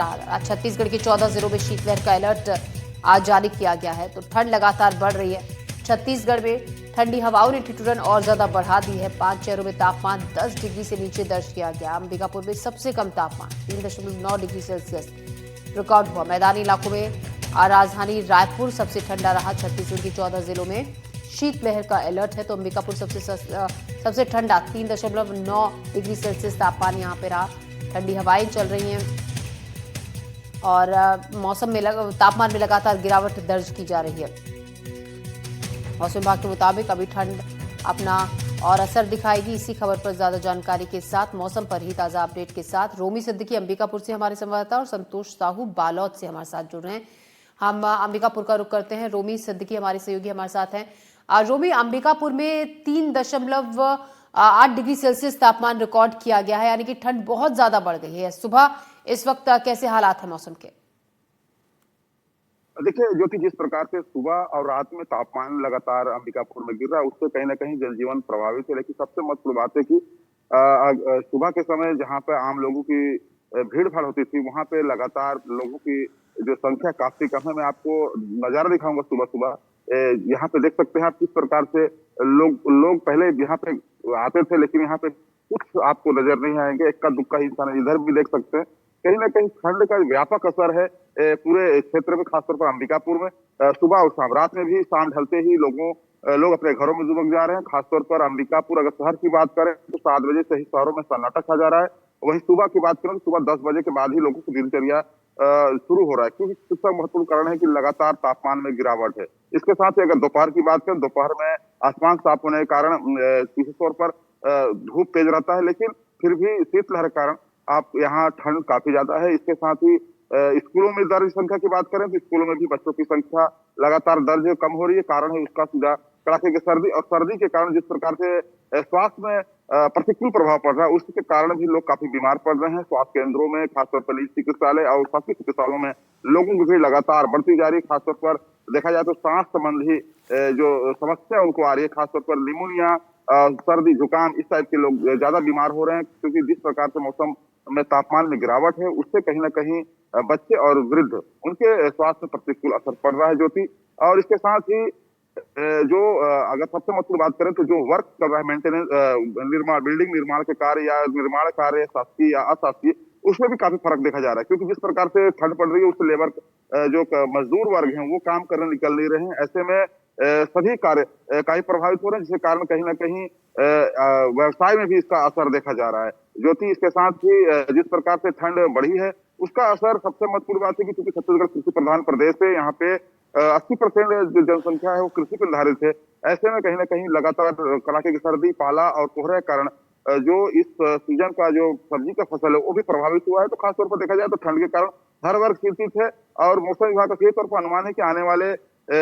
आज छत्तीसगढ़ के 14 जिलों में शीतलहर का अलर्ट आज जारी किया गया है। तो ठंड लगातार बढ़ रही है। छत्तीसगढ़ में ठंडी हवाओं ने ठिठुरन और ज्यादा बढ़ा दी है। 5 शहरों में तापमान 10 डिग्री से नीचे दर्ज किया गया। अंबिकापुर में सबसे कम तापमान 3.9 डिग्री सेल्सियस रिकॉर्ड हुआ। मैदानी इलाकों में राजधानी रायपुर सबसे ठंडा रहा। छत्तीसगढ़ के 14 जिलों में शीतलहर का अलर्ट है। तो अंबिकापुर सबसे ठंडा 3.9 डिग्री सेल्सियस तापमान यहाँ पे रहा। ठंडी हवाएं चल रही हैं और मौसम में तापमान में लगातार गिरावट दर्ज की जा रही है। मौसम विभाग के मुताबिक अभी ठंड अपना और असर दिखाएगी। इसी खबर पर ज्यादा जानकारी के साथ मौसम पर ही ताजा अपडेट के साथ रोमी सिद्दीकी अंबिकापुर से हमारे संवाददाता और संतोष साहू बालोद से हमारे साथ जुड़ रहे हैं। हम अंबिकापुर का रुख करते हैं। रोमी सिद्दीकी हमारे सहयोगी हमारे साथ हैं। रोमी, अंबिकापुर में 3.8 डिग्री सेल्सियस तापमान रिकॉर्ड किया गया है, यानी कि ठंड बहुत ज्यादा बढ़ गई है। सुबह इस वक्त कैसे हालात हैं मौसम के? देखिए ज्योति, जिस प्रकार से सुबह और रात में तापमान लगातार अंबिकापुर में गिर रहा है, उससे कहीं ना कहीं जनजीवन प्रभावित है। लेकिन सबसे महत्वपूर्ण बात है कि सुबह के समय जहां पे आम लोगों की भीड़ भाड़ होती थी, वहां पे लगातार लोगों की जो संख्या काफी कम है। मैं आपको नजारा दिखाऊंगा सुबह सुबह। यहाँ पे देख सकते हैं आप किस प्रकार से लोग पहले यहाँ पे आते थे, लेकिन यहाँ पे कुछ आपको नजर नहीं आएंगे। इक्का दुक्का ही इंसान, इधर भी देख सकते हैं। कहीं ना कहीं ठंड का व्यापक असर है पूरे क्षेत्र में, खासतौर पर अंबिकापुर में। सुबह और शाम, रात में भी शाम ढलते ही लोग अपने घरों में दुबक जा रहे हैं। खासतौर पर अंबिकापुर अगर शहर की बात करें तो 7 बजे से ही शहरों में सन्नाटा छा जा रहा है। वहीं सुबह की बात करें तो सुबह 10 बजे के बाद ही लोगों की दिनचर्या शुरू हो रहा है, क्योंकि इसका महत्वपूर्ण कारण है कि लगातार तापमान में गिरावट है। इसके साथ ही अगर दोपहर की बात करें, दोपहर में आसमान साफ होने के कारण विशेष तौर पर धूप तेज रहता है, लेकिन फिर भी शीतलहर के कारण आप यहाँ ठंड काफी ज्यादा है। इसके साथ ही स्कूलों में दर्ज संख्या की बात करें तो स्कूलों में भी बच्चों की संख्या लगातार दर्ज कम हो रही है। कारण है उसका सीधा कड़ाके की सर्दी, और सर्दी के कारण जिस प्रकार से स्वास्थ्य में प्रतिकूल प्रभाव पड़ रहा है, उसके कारण भी लोग काफी बीमार पड़ रहे हैं। स्वास्थ्य केंद्रों में, खासतौर पर निजी चिकित्सालय और शासकीय चिकित्सालयों में लोगों की भीड़ लगातार बढ़ती जा रही है। खासतौर पर देखा जाए तो सांस संबंधी जो समस्या उनको आ रही है, खासतौर पर निमोनिया, सर्दी, जुकाम, इस टाइप के लोग ज्यादा बीमार हो रहे हैं। क्योंकि जिस प्रकार से मौसम में तापमान में गिरावट है, उससे कहीं ना कहीं बच्चे और वृद्ध, उनके स्वास्थ्य में प्रतिकूल असर पड़ रहा है ज्योति। और इसके साथ ही अगर सबसे महत्वपूर्ण बात करें तो जो वर्क कर रहा है, मेंटेनेंस, निर्माण, बिल्डिंग निर्माण के कार्य या निर्माण कार्य शासकीय या अशासकीय, उसमें भी काफी फर्क देखा जा रहा है। क्योंकि जिस प्रकार से ठंड पड़ रही है, उससे लेबर जो मजदूर वर्ग हैं वो काम करने निकल नहीं रहे हैं। ऐसे में सभी कार्य काफी प्रभावित हो रहे हैं, जिसके कारण कहीं ना कहीं व्यवसाय में भी इसका असर देखा जा रहा है ज्योति। इसके साथ ही जिस प्रकार से ठंड बढ़ी है, उसका असर, सबसे महत्वपूर्ण बात है कि चूंकि छत्तीसगढ़ कृषि प्रधान प्रदेश है, यहाँ पे 80% जो जनसंख्या है वो कृषि पर आधारित है। ऐसे में कहीं ना कहीं लगातार कड़ाके की सर्दी, पाला और कोहरे के कारण जो इस सीजन का जो सब्जी का फसल है वो भी प्रभावित हुआ है। तो खासतौर पर देखा जाए तो ठंड के कारण हर वर्ग चिंतित है, और मौसम विभाग का सही तौर पर अनुमान है कि आने वाले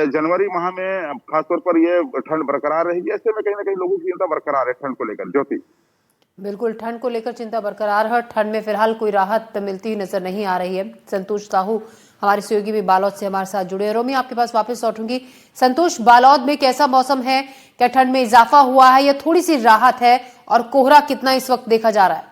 जनवरी माह में खासतौर पर ये ठंड बरकरार रहेगी। ऐसे में कहीं ना कहीं लोगों की चिंता बरकरार है ठंड को लेकर ज्योति। बिल्कुल, ठंड को लेकर चिंता बरकरार है। ठंड में फिलहाल कोई राहत मिलती हुई नजर नहीं आ रही है। संतोष साहू हमारे सहयोगी भी बालोद से हमारे साथ जुड़े हैं। रोमी, आपके पास वापस लौटूंगी। संतोष, बालोद में कैसा मौसम है? क्या ठंड में इजाफा हुआ है या थोड़ी सी राहत है? और कोहरा कितना इस वक्त देखा जा रहा है?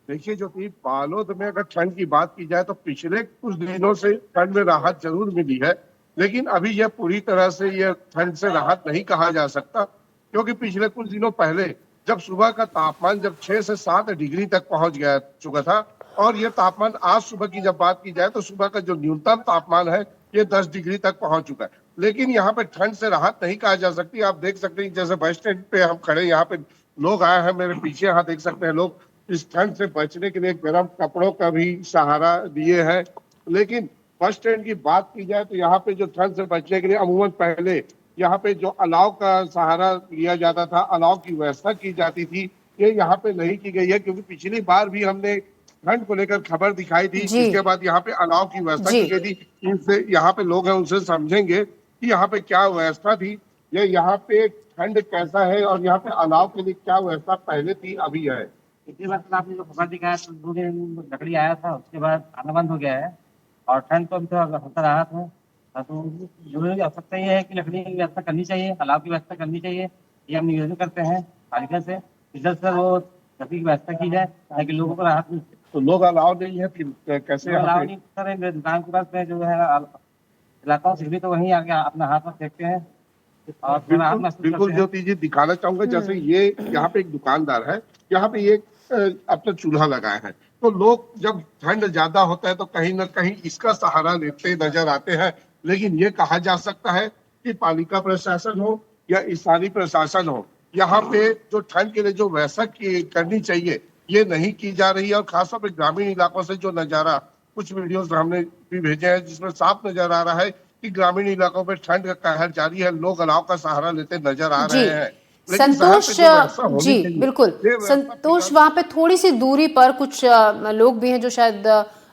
देखिए जो कि बालोद में अगर ठंड की बात की जाए तो पिछले कुछ दिनों से ठंड में राहत जरूर मिली है, लेकिन अभी यह पूरी तरह से यह ठंड से राहत नहीं कहा जा सकता। क्योंकि पिछले कुछ दिनों पहले जब सुबह का तापमान जब 6 से 7 डिग्री तक पहुंच गया चुका था, और यह तापमान आज सुबह की जब बात की जाए तो सुबह का जो न्यूनतम तापमान है ये 10 डिग्री तक पहुंच चुका है। लेकिन यहाँ पे ठंड से राहत नहीं कहा जा सकती। आप देख सकते हैं जैसे बस स्टैंड पे हम खड़े, यहाँ पे लोग आए हैं, मेरे पीछे यहाँ देख सकते हैं लोग इस ठंड से बचने के लिए गर्म कपड़ों का भी सहारा लिए हैं। लेकिन बस स्टैंड की बात की जाए तो यहाँ पे जो ठंड से बचने के लिए अमूमन पहले यहाँ पे जो अलाव का सहारा लिया जाता था, अलाव की व्यवस्था की जाती थी, ये यहाँ पे नहीं की गई है। क्योंकि पिछली बार भी हमने ठंड को लेकर खबर दिखाई थी, इसके बाद यहाँ पे अलाव की व्यवस्था की गई थी। इनसे यहाँ पे लोग हैं उनसे समझेंगे कि यहाँ पे क्या व्यवस्था थी, ये यहाँ पे ठंड कैसा है और यहाँ पे अलाव के लिए क्या व्यवस्था पहले थी अभी है। पिछली बार तो आपने जो खबर दिखाया तो 2 दिन लकड़ी आया था, उसके बाद आना बंद हो गया है और ठंड तो अभी तो होता रहा था। तो जो आवश्यकता ये है कि लकड़ी की व्यवस्था करनी चाहिए, अलाव की व्यवस्था करनी चाहिए। ये हम निवेदन करते हैं पालिका से, जल्द से वो लकड़ी की व्यवस्था की जाए ताकि लोगों को राहत मिल सके। तो लोग अलाव नहीं है, फिर कैसे यहाँ अलाव पे? नहीं सर, मेरे दुकान के पास में जो है इलाका फिर भी तो वहीं आके अपना हाथ में फेंकते हैं और फिर राहत बिल्कुल महसूस बिल्कुल करते हैं। ज्योति जी, दिखाना चाहूंगा जैसे ये यहाँ पे एक दुकानदार है, यहाँ पे ये अपना चूल्हा लगाए हैं, तो लोग जब ठंड ज्यादा होता है तो कहीं ना कहीं इसका सहारा लेते नजर आते हैं। लेकिन ये कहा जा सकता है कि पालिका प्रशासन हो या स्थानीय प्रशासन हो, यहाँ पे जो ठंड के लिए जो व्यवस्था करनी चाहिए ये नहीं की जा रही है। और खासतौर पर ग्रामीण इलाकों से जो नजारा, कुछ वीडियोस हमने भी भेजे हैं जिसमें साफ नजर आ रहा है कि ग्रामीण इलाकों में ठंड का कहर जारी है, लोग अलाव का सहारा लेते नजर आ जी रहे हैं। लेकिन शहर संतोष, पे जो व्यवस्था जी होनी चाहिए बिल्कुल ये व्यवस्था संतोष, फिलहाल वहां पे थोड़ी सी दूरी पर कुछ लोग भी हैं जो शायद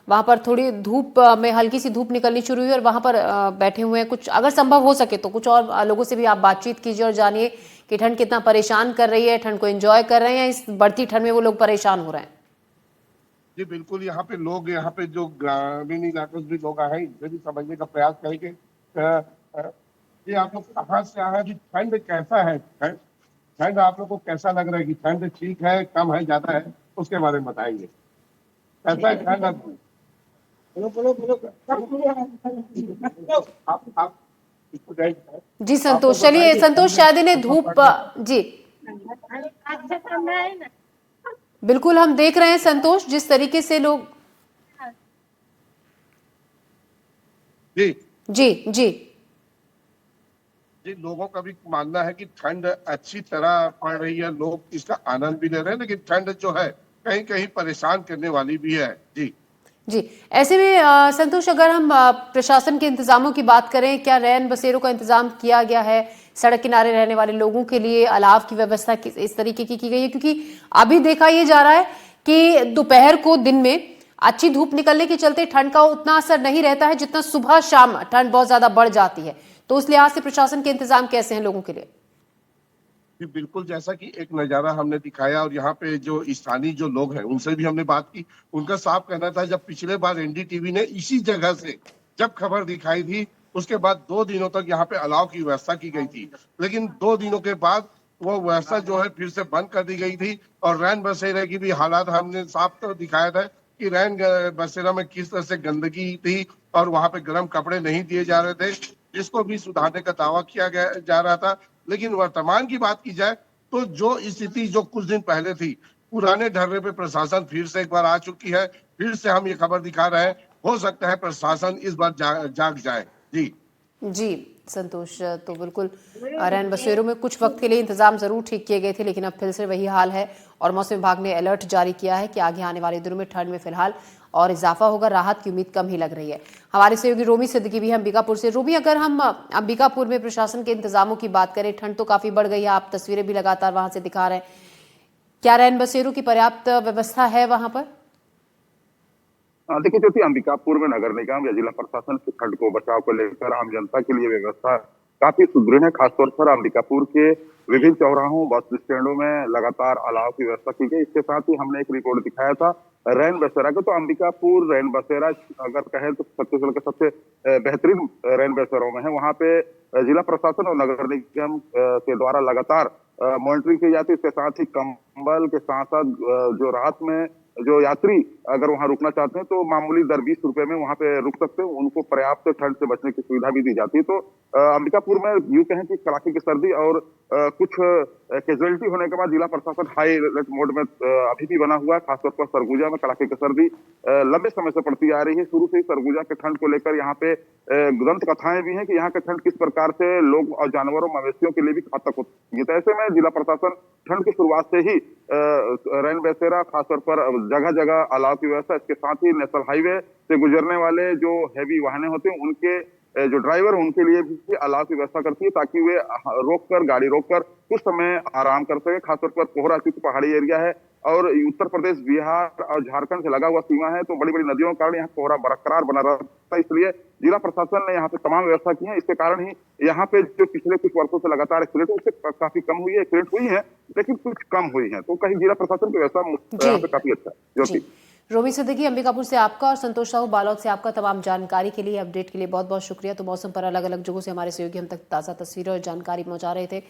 वहां पर थोड़ी धूप में हल्की सी धूप निकलनी शुरू हुई और वहां पर बैठे हुए हैं। कुछ अगर संभव हो सके तो कुछ और लोगों से भी आप बातचीत कीजिए और जानिए कि ठंड कितना परेशान कर रही है, ठंड को एंजॉय कर रहे हैं, इस बढ़ती ठंड में वो लोग परेशान हो रहे हैं। जी बिल्कुल, यहाँ पे लोग, यहाँ पे जो ग्रामीण इलाकों से भी लोग आए हैं इनसे भी समझने का प्रयास करेंगे। ये आप लोग कहाँ से आए हैं, अभी ठंड कैसा है? ठंड आप लोग को कैसा लग रहा है कि ठंड ठीक है, कम है, ज्यादा है, उसके बारे में बताएंगे। कैसा है ठंड अब? आप स्टूडेंट हैं, जी आप संतोष, लोग चलिए बताइए संतोष, ठंड शायद इन्हें में धूप जी अच्छा ठंडा है ना। बिल्कुल हम देख रहे हैं संतोष, जिस तरीके से लोग जी जी जी जी, लोगों का भी मानना है कि ठंड अच्छी तरह पड़ रही है, लोग इसका आनंद भी ले रहे हैं, लेकिन ठंड जो है कहीं कहीं परेशान करने वाली भी है। जी जी ऐसे में संतोष, अगर हम प्रशासन के इंतजामों की बात करें, क्या रैन बसेरों का इंतजाम किया गया है? सड़क किनारे रहने वाले लोगों के लिए अलाव की व्यवस्था इस तरीके की गई है? क्योंकि अभी देखा ये जा रहा है कि दोपहर को दिन में अच्छी धूप निकलने के चलते ठंड का उतना असर नहीं रहता है जितना सुबह शाम ठंड बहुत ज्यादा बढ़ जाती है। तो उस लिहाज से प्रशासन के इंतजाम कैसे हैं लोगों के लिए? जी बिल्कुल, जैसा कि एक नजारा हमने दिखाया और यहाँ पे जो स्थानीय जो लोग हैं उनसे भी हमने बात की, उनका साफ कहना था जब पिछले बार एनडीटीवी ने इसी जगह से जब खबर दिखाई थी उसके बाद 2 दिनों तक यहाँ पे अलाव की व्यवस्था की गई थी, लेकिन 2 दिनों के बाद वो व्यवस्था जो है फिर से बंद कर दी गई थी। और रैन बसेरे की भी हालात हमने साफ तो दिखाया था कि रैन बसेरा में किस तरह से गंदगी थी और वहां पे गर्म कपड़े नहीं दिए जा रहे थे, जिसको भी सुधारने का दावा किया गया जा रहा था। लेकिन वर्तमान की बात की जाए तो जो स्थिति जो कुछ दिन पहले थी, पुराने ढर्रे पे प्रशासन फिर से एक बार आ चुकी है। फिर से हम ये खबर दिखा रहे हैं, हो सकता है प्रशासन इस बार जाग जाए। जी जी संतोष, तो बिल्कुल रैन बसेरों में कुछ वक्त के लिए इंतजाम जरूर ठीक किए गए थे, लेकिन अब फिर से वही हाल है और मौसम विभाग ने अलर्ट जारी किया है कि आगे आने वाले दिनों में ठंड में फिलहाल और इजाफा होगा, राहत की उम्मीद कम ही लग रही है। हमारे सहयोगी रोमी सिद्दीकी भी है अंबिकापुर से। रोमी, अगर हम अंबिकापुर में प्रशासन के इंतजामों की बात करें, ठंड तो काफी बढ़ गई है, आप तस्वीरें भी लगातार वहां से दिखा रहे हैं, क्या रैन बसेरों की पर्याप्त व्यवस्था है वहां पर? देखिए ज्योति, अंबिकापुर में नगर निगम या जिला प्रशासन की ठंड को बचाव को लेकर आम जनता के लिए व्यवस्था काफी सुदृढ़ है। खासतौर पर अंबिकापुर के विभिन्न चौराहों, बस स्टैंडों में लगातार अलाव की व्यवस्था की गई। इसके साथ ही हमने एक रिपोर्ट दिखाया था रैन बसेरा का, तो अंबिकापुर रैन बसेरा अगर कहें तो छत्तीसगढ़ के सबसे बेहतरीन रैन बसेरों में है। वहां पे जिला प्रशासन और नगर निगम के द्वारा लगातार मॉनिटरिंग की जाती है। इसके साथ ही कंबल के साथ साथ जो रात में जो यात्री अगर वहां रुकना चाहते हैं तो मामूली दर 20 रुपए में वहां पे रुक सकते हैं, उनको पर्याप्त ठंड से बचने की सुविधा भी दी जाती है। तो अंबिकापुर में यूं कहें कि कड़ाके की सर्दी और कुछ कैजुअलिटी होने के बाद जिला प्रशासन हाई अलर्ट मोड में अभी भी बना हुआ है। खासतौर पर सरगुजा में कड़ाके की सर्दी लंबे समय से पड़ती आ रही है। शुरू से ही सरगुजा के ठंड को लेकर यहाँ पे दंत कथाएं भी हैं कि यहाँ के ठंड किस प्रकार से लोग और जानवरों, मवेशियों के लिए भी घातक होती है। तो ऐसे में जिला प्रशासन ठंड की शुरुआत से ही रैन बसेरा खासतौर पर जगह जगह अलाव की व्यवस्था, इसके साथ ही नेशनल हाईवे से गुजरने वाले जो हैवी वाहने होते हैं उनके जो ड्राइवर उनके लिए भी अलाव की व्यवस्था करती है ताकि वे रोककर गाड़ी रोककर कुछ समय आराम कर सके। खासतौर पर कोहरा क्योंकि पहाड़ी एरिया है और उत्तर प्रदेश, बिहार और झारखंड से लगा हुआ सीमा है, तो बड़ी बड़ी नदियों के कारण यहाँ कोहरा बरकरार बना रहता है। इसलिए जिला प्रशासन ने यहाँ पे तमाम व्यवस्था की है। इसके कारण ही यहाँ पे जो पिछले कुछ वर्षों से लगातार एक्सीडेंट उससे काफी कम हुई है, एक्सीडेंट हुई है लेकिन कुछ कम हुई है। तो कहीं जिला प्रशासन की व्यवस्था यहाँ पे काफी अच्छा है। रोमी सिद्दीकी अंबिकापुर से आपका और संतोष साहू बालोद से आपका तमाम जानकारी के लिए, अपडेट के लिए बहुत बहुत शुक्रिया। तो मौसम पर अलग अलग जगहों से हमारे सहयोगी हम तक ताज़ा तस्वीरें और जानकारी पहुंचा रहे थे।